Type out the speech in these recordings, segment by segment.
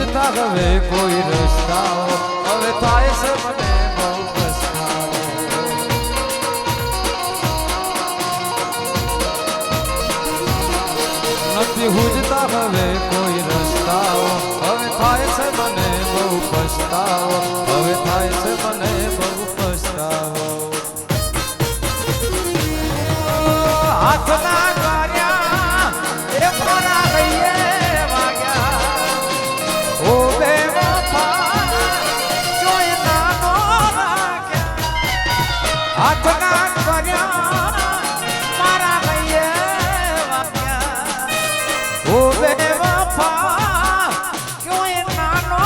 હુજતા હવે કોઈ રસ્તાઓ હવે થાય છે મને બહુ પસ્તાવો નથી હુજતા હવે કોઈ રસ્તાઓ હવે થાય છે મને બહુ પસ્તાવો હવે થાય છે મને બહુ પસ્તાવો હાથના કર્યા એ મારા ગઈએ વાગ્યા ઓ બે વફા જોઈ નાનો રાખ્યા હાથના કર્યા મારા ગઈએ વાગ્યા ઓ બે વફા જોઈ નાનો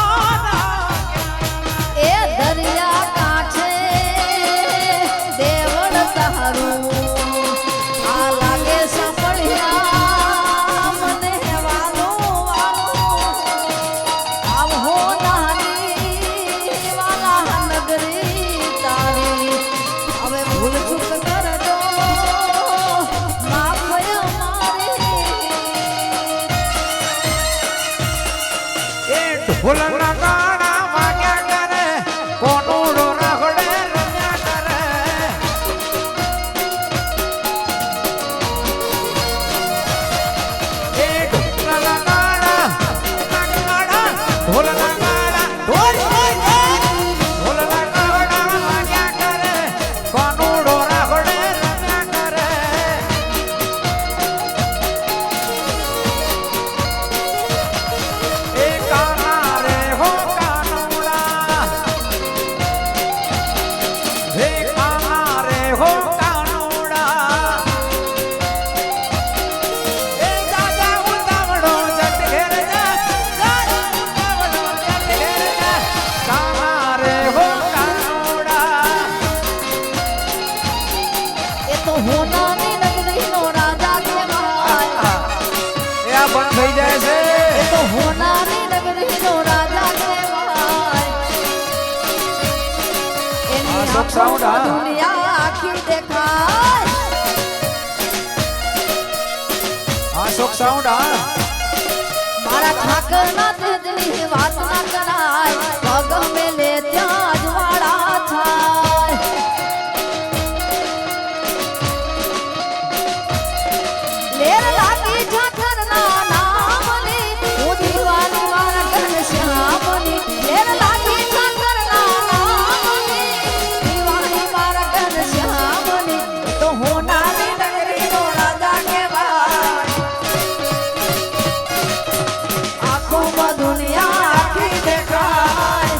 રાખ્યા એ દરિયા કાંઠે દેવળ તારું ભૂલના ગાણા વાગ્યા કરે કોનું રગડે રમ્યા કરે એ ઢોલના ગાણા ઢોલના ગાણા ઢોલના ગાણા વાગ્યા કરે કોનું રગડે રમ્યા કરે એ કાના હો કાનુડા હે કાના રે હો કાનુડા એ દાદા ઉતાવળો જટ ઘેર જા દાદા ઉતાવળો જટ ઘેર જા કાના રે હો કાનુડા એ તો હોનાની નગરીનો રાજા કહેવાય એ આ બંધ થઈ જાય છે એ તો હોનાની નગરીનો રાજા કહેવાય એની આંખોમાં દુનિયા આખી દેખાય આ શોક સાઉન્ડ આ મારા ઠાકરના તેજની વાત ના કરાય પગ મેલે ત્યાં જ વાળા થાય લેર લાગી ઠાકરના નામની હું દીવાની મારા ઘનશ્યામની લેર લાગી ઠાકરના નામની દીવાની મારા ઘનશ્યામની તો હોનારી નગરીનો રાજા કહેવાય આંખોમાં દુનિયા આખી દેખાય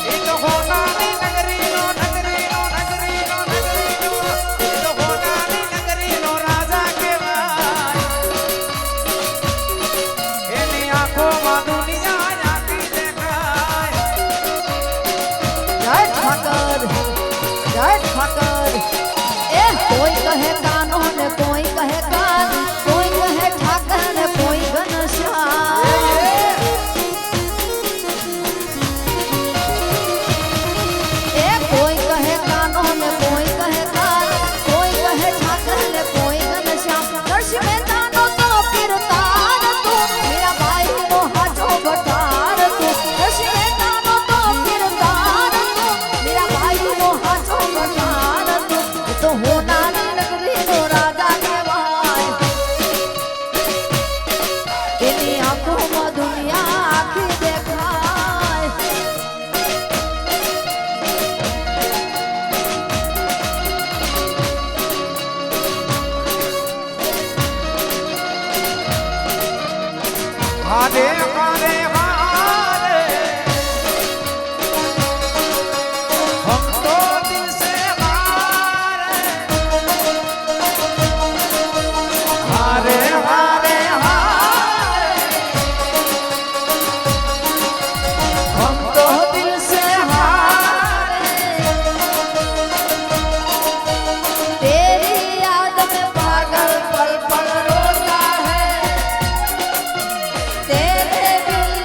એ તો હોનાની નગરીનો એ તો હોનાની નગરીનો રાજા કહેવાય એની આંખોમાં દુનિયા આખી દેખાય જય ઠાકર એ કોઈ કહે કાનો ને કોઈ કહે કાન કોઈ કહે ઠાકર ને કોઈ ઘનશ્યામ એ કોઈ કહે કાનો ને કોઈ કહે કાન કોઈ કહે ઠાકર ને કોઈ ઘનશ્યામ દર્શ મહેતાનો તો કિરતાર તું મીરાબાઈ નો હાજો ભટાર તું દર્શ મહેતાનો તો કિરતાર તું મીરાબાઈ નો હાજો ભટાર તું એ તો હોનારી નગરીનો રાજા કહેવાય એની આંખોમાં દુનિયા આખી દેખાય હારે હારે હારે હમ તો દિલ સે હારે હારે હારે હારે હમ તો દિલ સે હારે तेरी याद में पागल पल पल रोता है तेरे दिल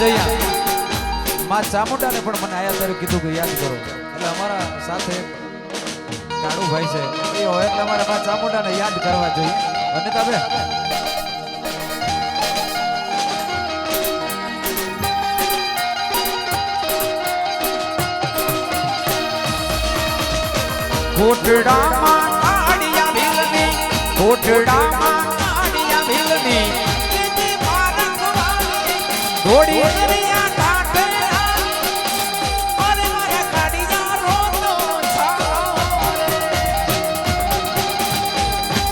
અહીંયા માં ચામુંડાને પણ મને આયા ત્યારે કીધું કે યાદ કરો એટલે અમારા સાથે એક કાળુભાઈ છે એ હોય એટલે અમારે માં ચામુંડાને યાદ કરવા જોઈએ અનિતાબેન કોટડામાં કાળિયા ભીલની કોટડામાં કાળિયા ભીલની દોડી દરિયા કાંઠે અરે મારા કાળિયા રોતો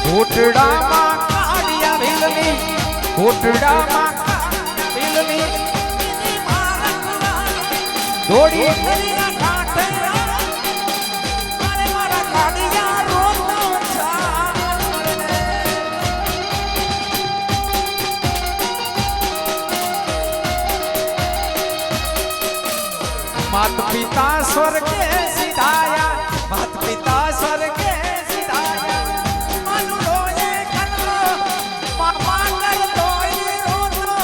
કોટડામાં કાળિયા ભીલની કોટડામાં કાળિયા ભીલની દોડી દરિયા કાંઠે मात पिता स्वर्गे सिधाया मात पिता स्वर्गे सिधाया मनु रोए कनो पापा कर दोई रोतो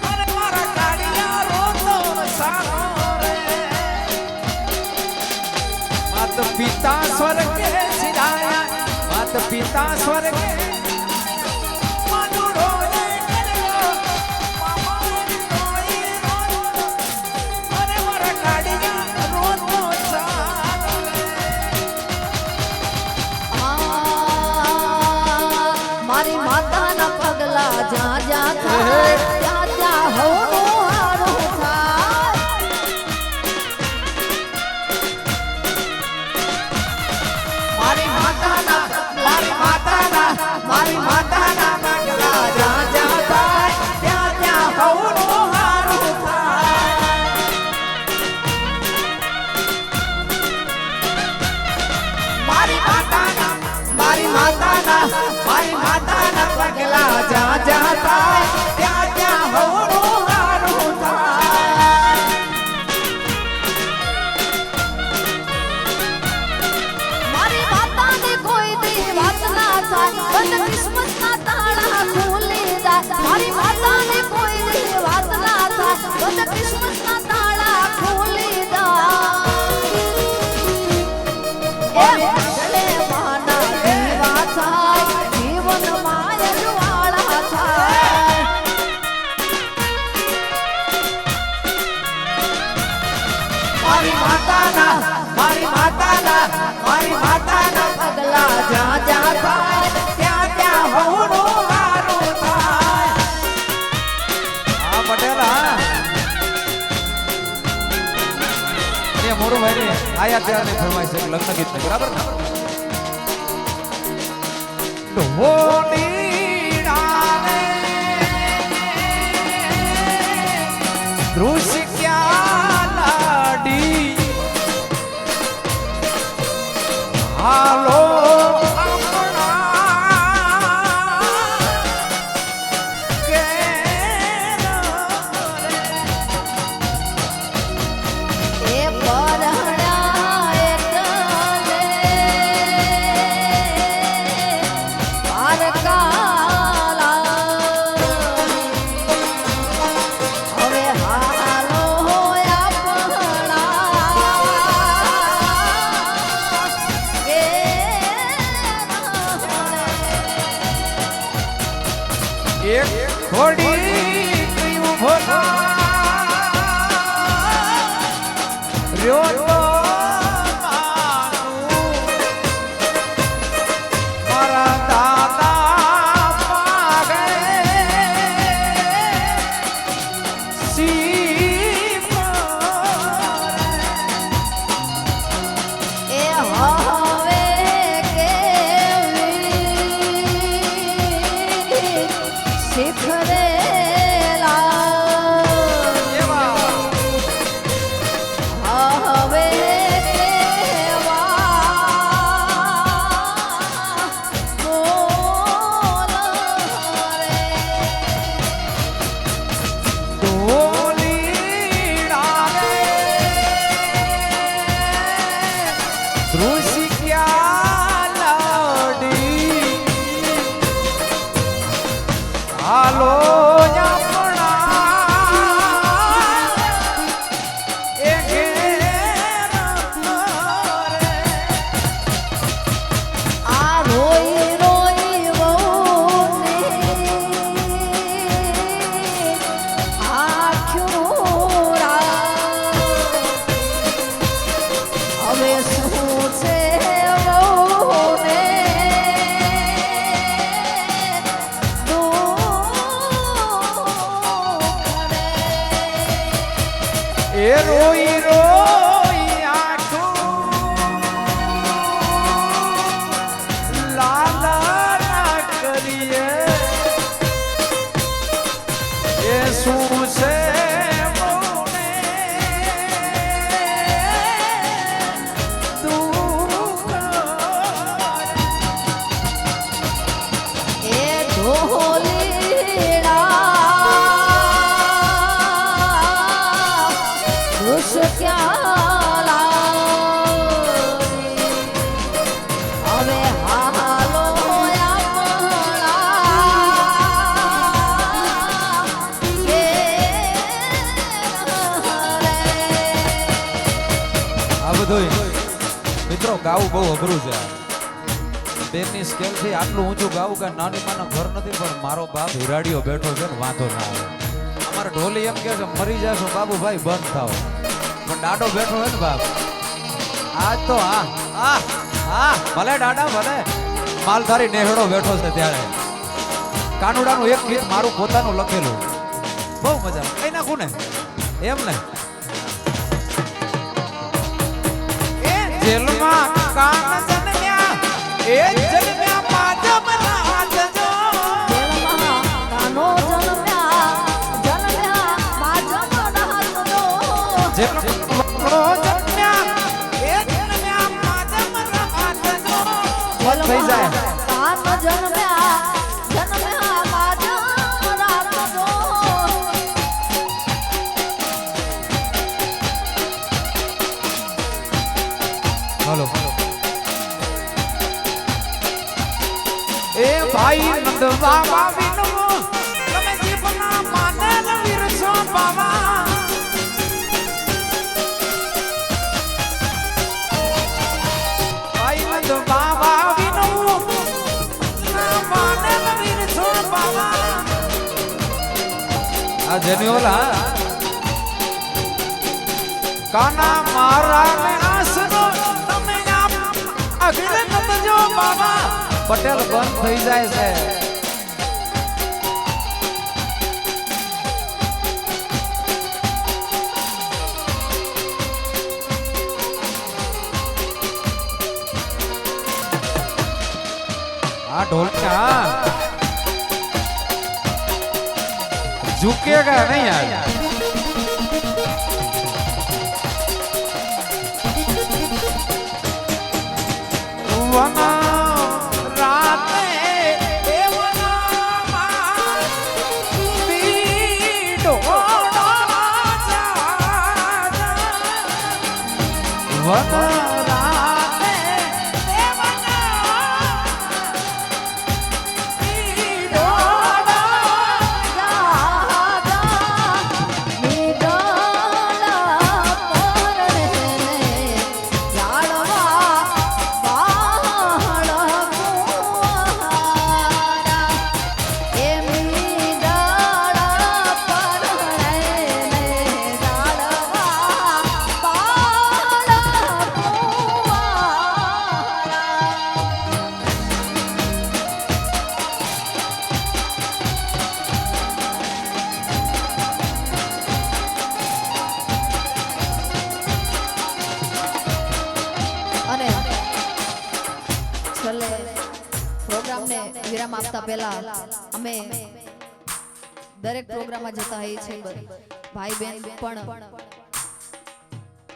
अरे मारा काड़िया रोतो सानो रे मात पिता स्वर्गे सिधाया मात पिता स्वर्गे મારી માતાના પગલા જ્યાં જ્યાં થાય ત્યાં ત્યાં હવનું હારું થાય મારી માતાના પગલા જ્યાં જ્યાં થાય ત્યાં ત્યાં હવનું હારું થાય મારી માતાના પગલા જ્યાં જ્યાં થાય ત્યાં ત્યાં હવનું હારું થાય મારી માતાને કોઈ દી વાત ના થાય બંધ કિસ્મતના તાળા ખુલી જાય મારી માતાને કોઈ દી વાત ના થાય બંધ કિસ્મતના તાળા ખુલી જાય મારી માતાના પગલા જ્યાં જ્યાં થાય ત્યાં ત્યાં હવનું હારું થાય હા પટેલ હા એ મોરું ભાઈ આયા ત્યારની ફરમાઈ છે લગ્ન ગીત ને બરાબર ઢોલી ડાલે દૃશ્ય ક્યાં લાડી હાલો એક ઘોડી કયું ભોલા રહ્યો તો મારા દાદા પાગે સીપ એ હવે હાલો આપણા હવે શું છે વહુને એ રોઈ રોઈ આંખું લાલ ના કરીએ એ શું છે મોને દુઃખ એ ઢોલીડા દુષ ક્યાં લાવી હવે હાલો આપણા કે આ બધું મિત્રો ગાવું બહુ અઘરું છે બેનની સ્કેલ થી આટલું ઊંચું ગાવું કે નાની માનો ઘર નથી પણ મારો બાપ હિરાડીઓ બેઠો છે ને વાંધો ના આવે અમારે ઢોલી એમ કે છે મરી જશો બાબુભાઈ બંધ થાવ પણ દાડો બેઠો હોય ને બાપ આજ તો ભલે દાડા ભલે માલધારી નેહડો બેઠો છે ત્યારે કાનુડાનું એક ગીત મારું પોતાનું લખેલું બહુ મજા કઈ નાખું ને એમ ને જેલમાં કાન જન્મ્યા એ જન્મ્યા પાદમ રાજજો જેલમાં કાનો જન્મ્યા માજમ રાતનો જેલમાં જન્મ્યા એ જન્મ્યા પાદમ રાજજો થઈ જાય કાન જન્મ્યા માજમ રાતનો હાલો એ ભાઈ નંદ બાબા વિનો તમે જીવના માનેલ વીર છો બાબા ભાઈ નંદ બાબા વિનો માનેલ વીર છો બાબા આ જેન્યુઅલ કાના મારા ને આસનો તમે આપ અગલે નતજો બાબા પટેલ બંધ થઈ જાય છે આ ઢોલકા झुकेगा नहीं यार વિરામ આપતા પહેલા અમે દરેક પ્રોગ્રામમાં જતા હોઈએ છીએ ભાઈ બહેન પણ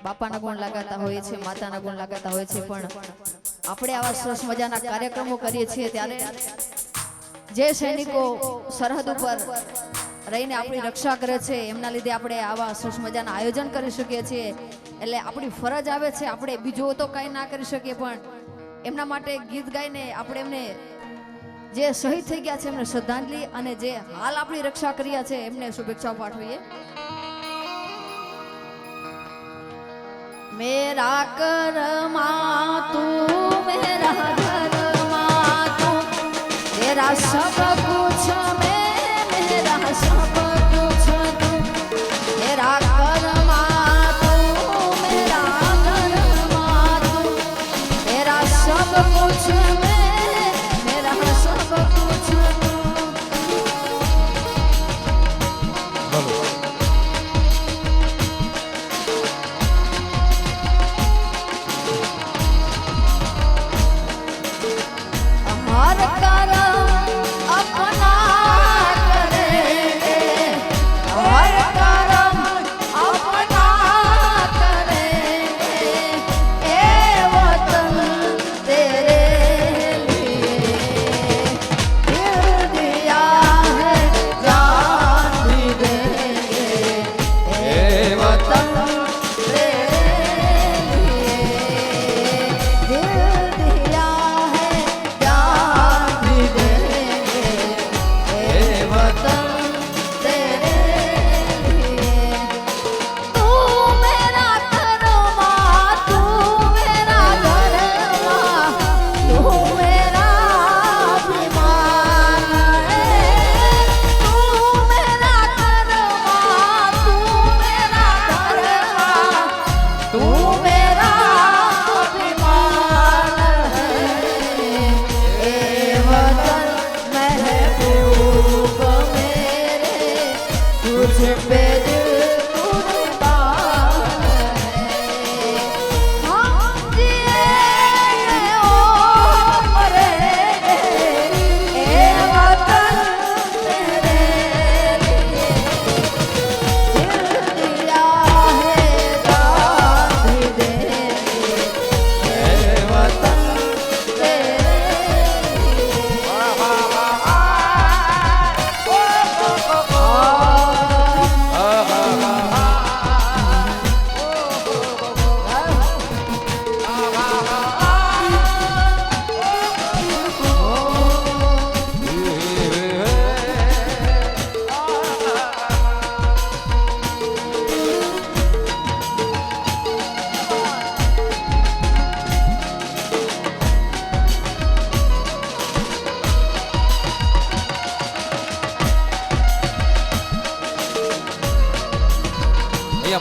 બાપાના ગુણ લગાતા હોય છે માતાના ગુણ લગાતા હોય છે પણ આપણે આવા સરસ મજાના કાર્યક્રમો કરીએ છીએ ત્યારે જે સૈનિકો સરહદ ઉપર રહીને આપણી રક્ષા કરે છે એમના લીધે આપણે આવા સરસ મજાના આયોજન કરી શકીએ છીએ એટલે આપણી ફરજ આવે છે આપણે બીજું તો કંઈ ના કરી શકીએ પણ એમના માટે ગીત ગાઈને આપણે એમને જે શહીદ થઈ ગયા છે એમને શ્રદ્ધાંજલિ અને જે હાલ આપણી રક્ષા કર્યા છે એમને શુભેચ્છાઓ પાઠવીએ મેરા કરમાં તું મેરા ઘરમાં તું તેરા સબ કુછ મેં મેરા સબ કુછ તું મેરા કરમાં તું મેરા ઘરમાં તું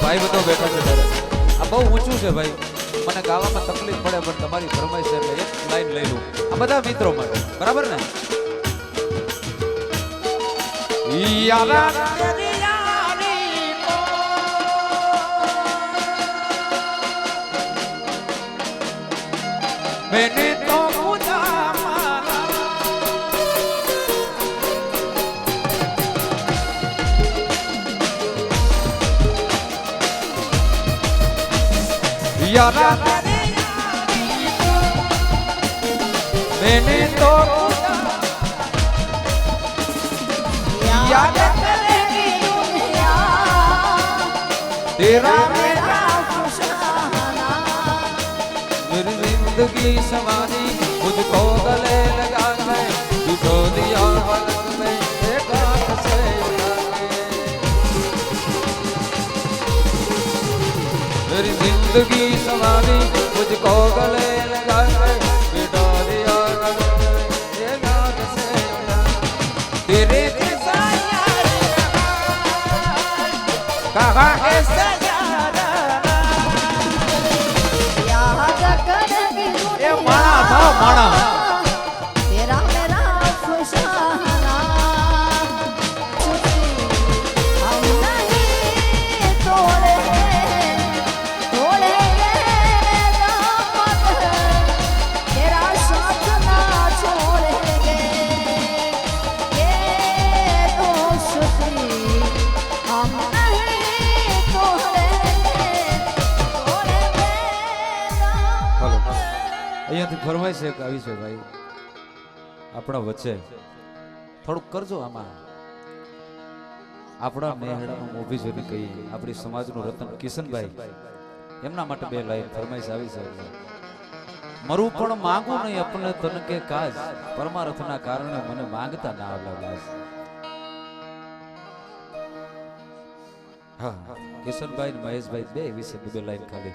ભાઈ બધો બેઠો છે ત્યારે આ બહુ ઊંચું છે ભાઈ મને ગાવામાં તકલીફ પડે પણ તમારી ફરમાઈશ છે એટલે એક લાઈન લઈ લઉં આ બધા મિત્રો માટે બરાબર ને યારા તેરી યારી કો मैंने तो खुदा माना यारा तेरी यारी को मैंने तो याद करेगी दुनिया तेरा मेरा फसाना मेरी जिंदगी सवारी मुझको गले लगा के तुझो दिया पलक में एक हाथ से उठा के मेरी जिंदगी सवारी मुझको गले लगा के बिठा दिया पलक में एक हाथ से उठा के तेरे जैसा यार कहाँ ऐसा यार याद करेगी ए माणा था माणा तेरा मेरा फसाना छुट्टी हम नहीं तोड़ेंगे दामन तेरा साथ ना छोड़ेंगे ये दोस्ती हम नहीं तोड़ेंगे હાલો અહીંયાથી ફરમાઈશ એક આવી છે ભાઈ આપણા વચ્ચે થોડુંક કરજો આમાં આપણા નેહડામાં મોભી જોઈને કહીએ આપણી સમાજનું રતન કિશનભાઈ એમના માટે બે લાઈન ફરમાઈશ આવી છે મરું પણ માંગુ નહીં અપને તન કે કાજ પરમાર્થના કારણે મને માંગતા ના આવલા લાજ હા કિશનભાઈ ને મહેશભાઈ બે વિશે બે લાઈન ખાલી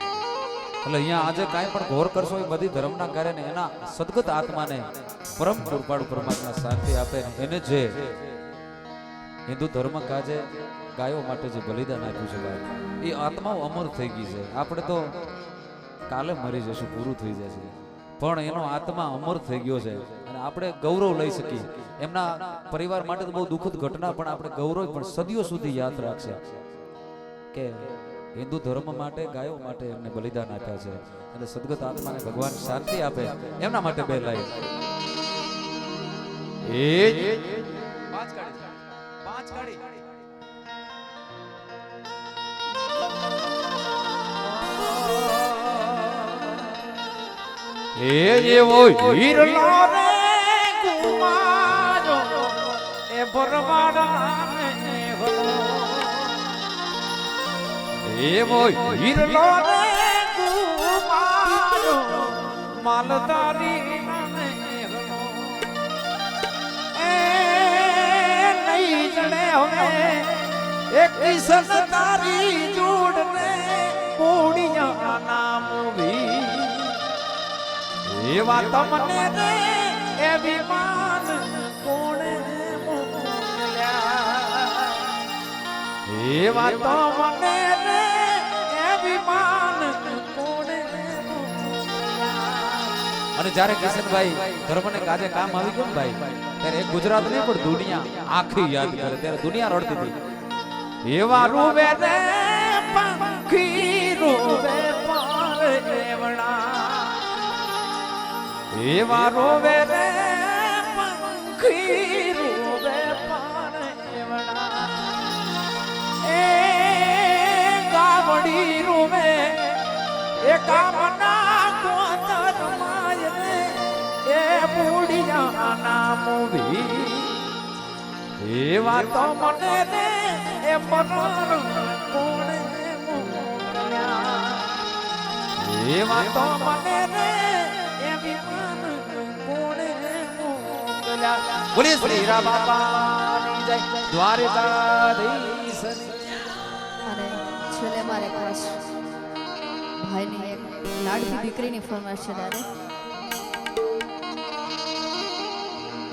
એટલે અહીંયા આજે કાંઈ પણ ઘોર કરશો એ બધી ધર્મના કાર્યને એના સદગત આત્માને પરમ કૃપાળુ પરમાત્મા શાંતિ આપે એને જે હિન્દુ ધર્મ કાજે ગાયો માટે જે બલિદાન આપ્યું છે ભાઈ એ આત્માઓ અમર થઈ ગઈ છે આપણે તો કાલે મરી જશું પૂરું થઈ જશે પણ એનો આત્મા અમર થઈ ગયો છે અને આપણે ગૌરવ લઈ શકીએ એમના પરિવાર માટે તો બહુ દુઃખદ ઘટના પણ આપણે ગૌરવ પણ સદીઓ સુધી યાદ રાખશે કે હિન્દુ ધર્મ માટે ગાયો માટે એમને બલિદાન આપ્યા છે અને સદગત આત્માને ભગવાન શાંતિ આપે એમના માટે બે લાઈન પાંચ કાઢી એવો હીરલો રે કુમારો એ ભરવાડા ને એવો હીરલો રે કુમારો માલધારી ને એ નહીં જણે હવે એક કિસન તારી જોડને પોડિયા નામ વી એવા તમને રે એ વિમાન કોણે મોકલ્યા એવા તમને રે એ વિમાન કોણે મોકલ્યા અને જ્યારે કિશનભાઈ ધર્મને કાજે કામ આવી ગયું ને ભાઈ ત્યારે એક ગુજરાત નહીં પણ દુનિયા આખી યાદ કરે ત્યારે દુનિયા રડતી હતી એવા રૂવે રે પંખી રૂવે પર એવણા એવા રોવે રે પંખી રોવે પણ એવડા એ ગાવડી રોવે એ કામના કોતર માય રે એ બુડિયા નામ વી એવા તો મને રે એ પરર કોણે મોકલ્યા એવા તો મને રે બોલીએ શ્રી રામ બાપાની જય દ્વારકાધીશ અને છેલ્લે મારે ખાસ ભાઈની એક લાડકી દીકરીની ફરમાઈશ છે દાદા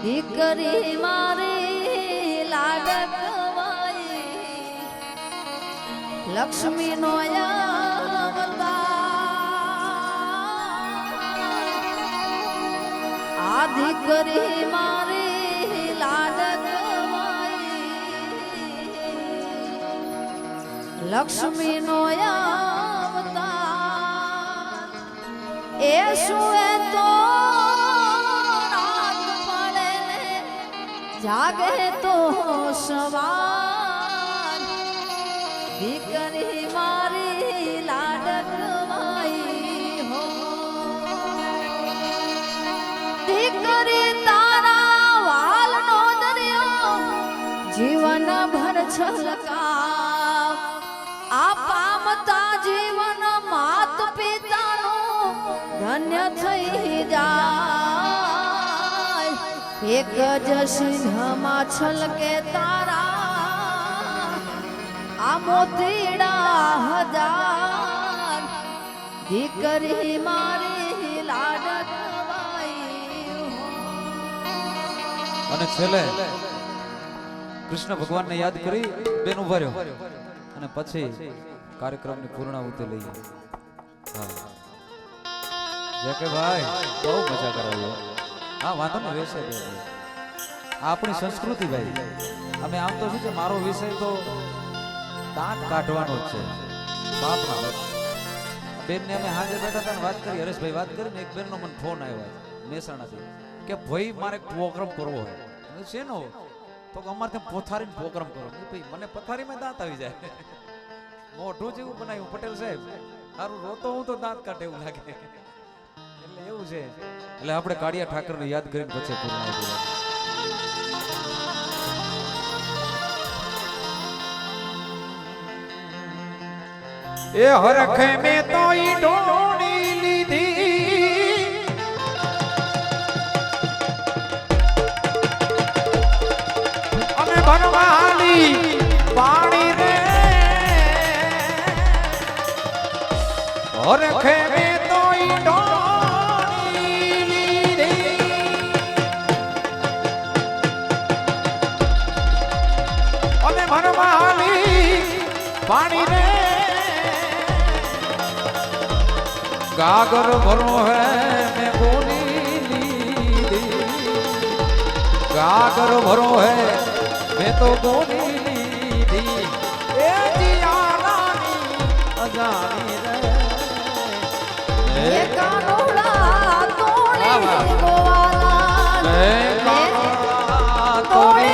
દીકરી મારી લાડકવાઈ લક્ષ્મી નો આદિ કરી મારી લાડકવાઈ લક્ષ્મી નો એ શું એ તો રાત પડે ને જાગે તો સવાર દીકરી મારી લાડકવાઈ હો દીકરી તારા વાલનો દરિયો જીવન ભર છલકા આ પામતા જીવન માત પિતાનું ધન્ય થઈ જાય એક જ સિંહમાં છલકે તારા આ મોતીડા હજાર દીકરી મારી લાડકવાઈ અને છેલ્લે કૃષ્ણ ભગવાનને યાદ કરી બેન ઉભા રહ્યો અને પછી કાર્યક્રમની પૂર્ણાહુતિ લઈએ. હા જે કે ભાઈ બહુ મજા કરાવી. હા વાંધો ને વેસે દે આપણી સંસ્કૃતિ ભાઈ. અમે આમ તો શું છે મારો વિષય તો દાંત કાઢવાનો જ છે બાપના. બેનને અમે હાજર બેઠા હતા વાત કરી હરેશભાઈ વાત કરીને એક બેનનો મને ફોન આવ્યો મહેસાણાથી કે ભાઈ મારે પ્રોગ્રામ કરવો હોય શેનો તો અમારે ત્યાં પોથારીને પ્રોગ્રામ કરો. ભાઈ મને પથારીમાં દાંત આવી જાય મોઢું જેવું બનાવ્યું પટેલ સાહેબ સારું રોતો હું તો દાંત કાઢે એવું લાગે એટલે એવું છે. એટલે આપણે કાળિયા ઠાકરને યાદ કરીને પછી પૂર્ણ એ હરખે મેં તો ઈ ઢોળી લીધી અને ભરવાલી પાણી રે હરખે મેં તો ઈ ઢોળી લીધી અને ભરવાલી પાણી રે गागर भरो है मैं गोनी लीधी गागर भरो है मैं तो गोनी लीधी ए जियानी अजानी रे કાનોડા તોડે ગોવાલા कानोड़ा तोड़ी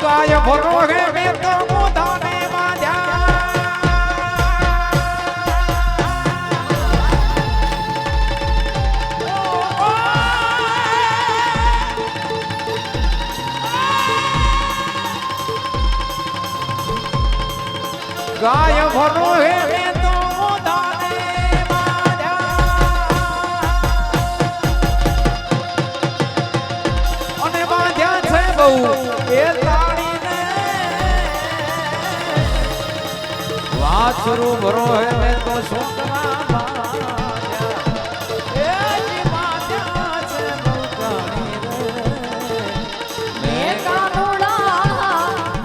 गाय भरो है मैं तो मुदाने गाय भरो है मैं तो मुदाने અને બાંધ્યા છે બહુ એ वाछरू भरो है मैं तो छोकरा ए जी मात्या से मुकानी रे मैं कानोड़ा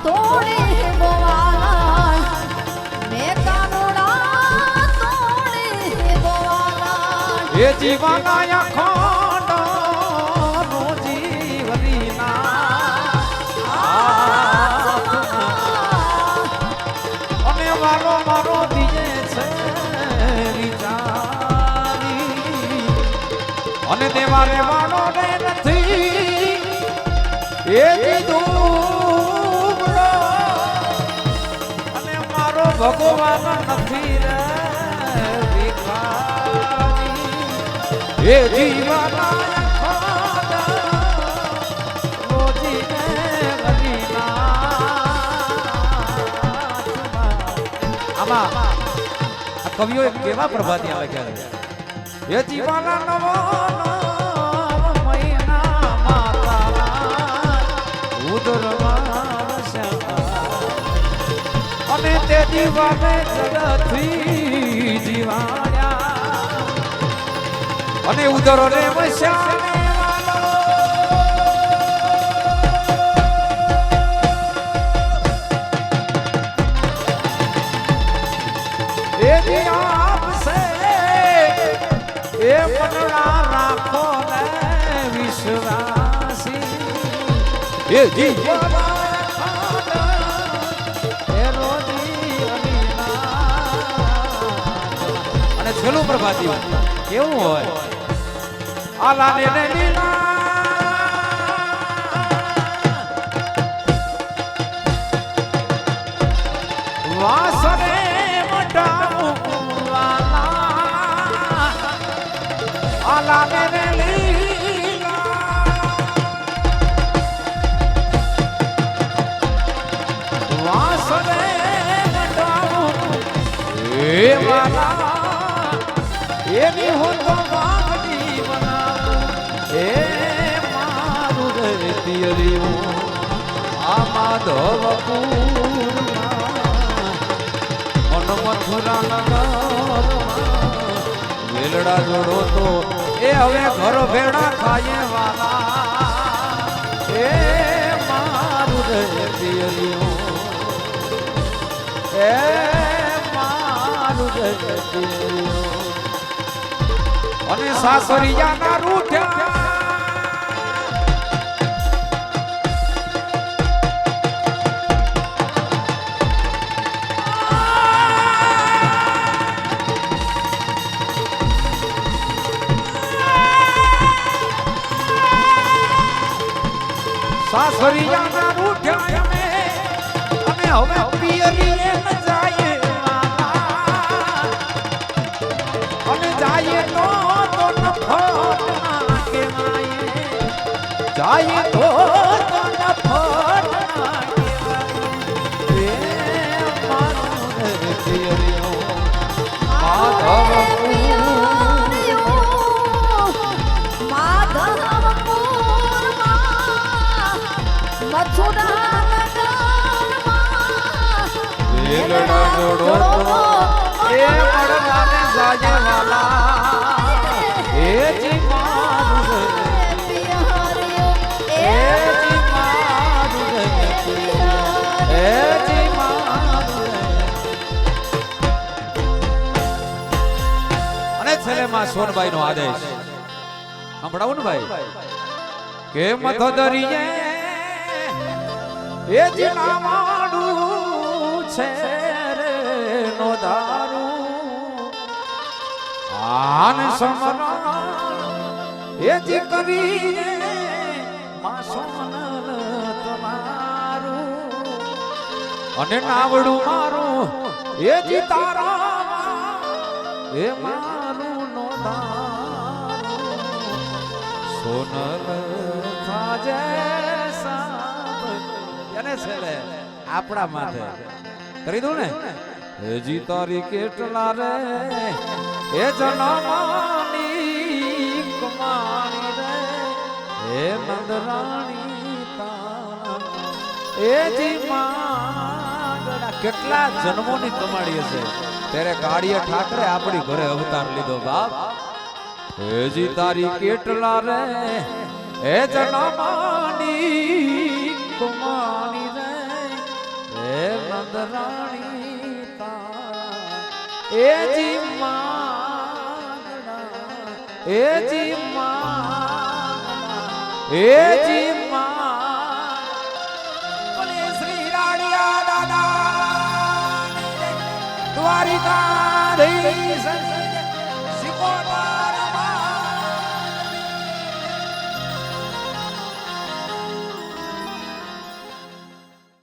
तोड़े गोवाला मैं कानोड़ा तोड़े गोवाला ए जीवाना या खंडो नो जीवनीना मारो मारो दिए छे विचारी અને દેવા રેવાનો ને નથી એ કીધું અને મારો ભગવાન નથી રે ભિખારી એ જીવાના કવિઓ કેવા પ્રભાતિયા લખ્યા છે એ જીવાના નવો મહિના માતા દીવાને જગતથી જીવાડ્યા અને ઉદરો ને વસ્યા એની આપશે એ મનડા રાખો ને વિશ્વાસી એ જીવન અને છેલ્લું પ્રભાતી કેવું હોય આલા ને લીલા વાસરે આલા ને લીલા વાસરે એ વાલા એની હું તો વાગડી બનાવું એ મારું રેતિયરિયું આ માધવપુર મન મથુરા નગરમાં વેલડા જોડો તો એ હવે ઘર ભેડા થાય વાલા એ મારું રેતિયરિયું એ મારું રેતિયરિયું અને સાસરિયાના રૂઠ્યા સાસરિયાના રૂઠ્યા અમે હવે પિયરીએ ન જાય અને જાય તો નફટ ના કહેવાય જાય તો નફટ ના કહેવાય એ મારું પિયરીઓ વેલડા જોડો તો એ મળવાને જાજે વાલા એ જી મારું એ જી મારું એ જી મારું અને છેલ્લે માં સોનબાઈ નો આદેશ સંભળાવું ને ભાઈ કે મથો દરિયે એ જી નામાડું છે રે નો દારૂ આન સમરણ એ જી કરીને માં સોનલ તમારું અને નાવડું મારું એ જી તારા એ મારું નો દારૂ સોનલ ખાજે એને છેલે આપણા માથે કરી દઉં ને હજી તારી કેટલા રે એ જનમાની કમાણી રે એ નંદરાણી તારા એ જી માંગડા કેટલા જન્મોની કમાણી હશે ત્યારે કાળીએ ઠાકરે આપણી ઘરે અવતાર લીધો બાપ હજી તારી કેટલા રે એ જનમાની કમાણી રે એ નંદરાણી તારા એ જી માંગડા એ જી માંગડા એ જી માંગડા બોલે શ્રી રાડિયા દાદા દ્વારિકા ધીશ